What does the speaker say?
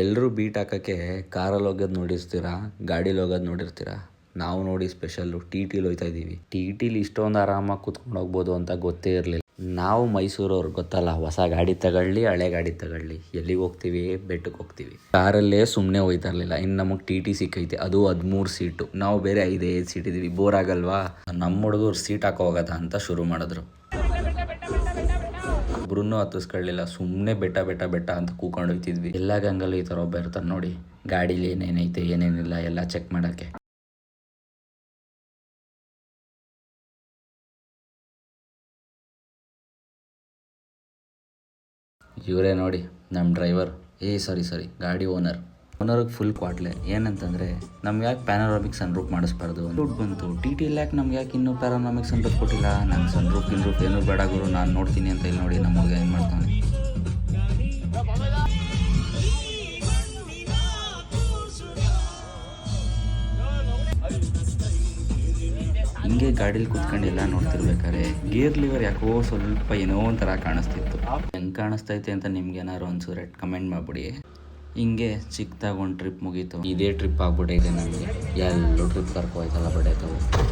ಎಲ್ಲರೂ ಬೀಟ್ ಹಾಕೋಕ್ಕೆ ಕಾರಲ್ಲಿ ಹೋಗೋದು ನೋಡಿರ್ತೀರಾ, ಗಾಡೀಲಿ ಹೋಗೋದು ನೋಡಿರ್ತೀರಾ. ನಾವು ನೋಡಿ ಸ್ಪೆಷಲ್ಲು ಟಿಲಿ ಹೋಗ್ತಾ ಇದ್ದೀವಿ. ಟಿಲಿ ಇಷ್ಟೊಂದು ಆರಾಮಾಗಿ ಕೂತ್ಕೊಂಡು ಹೋಗ್ಬೋದು ಅಂತ ಗೊತ್ತೇ ಇರಲಿಲ್ಲ. ನಾವು ಮೈಸೂರವ್ರು ಗೊತ್ತಲ್ಲ, ಹೊಸ ಗಾಡಿ ತಗೊಳ್ಳಿ ಹಳೆ ಗಾಡಿ ತಗೊಳ್ಳಿ ಎಲ್ಲಿಗೆ ಹೋಗ್ತೀವಿ, ಬೆಟ್ಟಕ್ಕೆ ಹೋಗ್ತೀವಿ. ಕಾರಲ್ಲೇ ಸುಮ್ಮನೆ ಹೋಯ್ತಾ ಇರಲಿಲ್ಲ. ಇನ್ನು ನಮಗೆ ಟಿ ಸಿಕ್ಕೈತೆ, ಅದು 13 ಸೀಟು. ನಾವು ಬೇರೆ 5 ಸೀಟ್ ಇದ್ದೀವಿ, ಬೋರ್ ಆಗಲ್ವಾ. ನಮ್ಮ ಹುಡುಗರು ಸೀಟ್ ಹಾಕೋ ಹೋಗೋದ ಅಂತ ಶುರು ಮಾಡಿದ್ರು. ಒಬ್ರು ಹತ್ತಿಸ್ಕೊಳ್ಳಿಲ್ಲ, ಸುಮ್ಮನೆ ಬೆಟ್ಟ ಅಂತ ಕೂಕೊಂಡು ಹೋಗ್ತಿದ್ವಿ. ಎಲ್ಲ ಗಂಗಲ್ಲೂ ಈ ಥರ ಒಬ್ಬ ಇರ್ತಾರೆ ನೋಡಿ, ಗಾಡೀಲಿ ಏನೇನೈತೆ ಏನೇನಿಲ್ಲ ಎಲ್ಲ ಚೆಕ್ ಮಾಡೋಕ್ಕೆ. ಇವರೇ ನೋಡಿ ನಮ್ಮ ಡ್ರೈವರ್, ಸಾರಿ ಗಾಡಿ ಓನರ್ಗೆ ಫುಲ್ ಕ್ವಾಟ್ಲೆ. ಏನಂತಂದರೆ ನಮ್ಗೆ ಯಾಕೆ ಪ್ಯಾನೋರಾಮಿಕ್ ಸನ್ರೂಫ್ ಮಾಡಿಸ್ಬಾರ್ದು, ದುಡ್ಡು ಬಂತು. ಟಿ ಯಾಕೆ ನಮ್ಗೆ ಯಾಕೆ ಇನ್ನೂ ಪ್ಯಾನೋರಾಮಿಕ್ ಸನ್ರೂಫ್ ಕೊಟ್ಟಿಲ್ಲ. ನಂಗೆ ಸನ್ರೂಫ್ ಏನೂ ಬೇಡ ಗುರು, ನಾನು ನೋಡ್ತೀನಿ ಅಂತ. ಇಲ್ಲಿ ನೋಡಿ ನಮ್ಮ ಹುಡುಗ ಏನು ಮಾಡ್ತಾನೆ. ಹಿಂಗೆ ಗಾಡೀಲಿ ಕೂತ್ಕೊಂಡು ಎಲ್ಲ ನೋಡ್ತಿರ್ಬೇಕಾದ್ರೆ ಗೇರ್ ಲಿವರ್ ಯಾಕೋ ಸ್ವಲ್ಪ ಏನೋ ಒಂಥರ ಕಾಣಿಸ್ತಿತ್ತು. ಹೆಂಗೆ ಕಾಣಿಸ್ತೈತೆ ಅಂತ ನಿಮ್ಗೆ ಏನಾದ್ರು ಒಂಚೂರು ಕಮೆಂಟ್ ಮಾಡಿಬಿಡಿ. ಹಿಂಗೆ ಚಿಕ್ಕದಾಗಿ ಒಂದು ಟ್ರಿಪ್ ಮುಗೀತು. ಇದೇ ಟ್ರಿಪ್ ಆಗ್ಬಿಟ್ಟೈತೆ ನಮಗೆ. ಎಲ್ಲರೂ ಟ್ರಿಪ್ ಕರ್ಕೊ ಹೋಯ್ತಲ್ಲ ಬಡಾಯ್ತವೆ.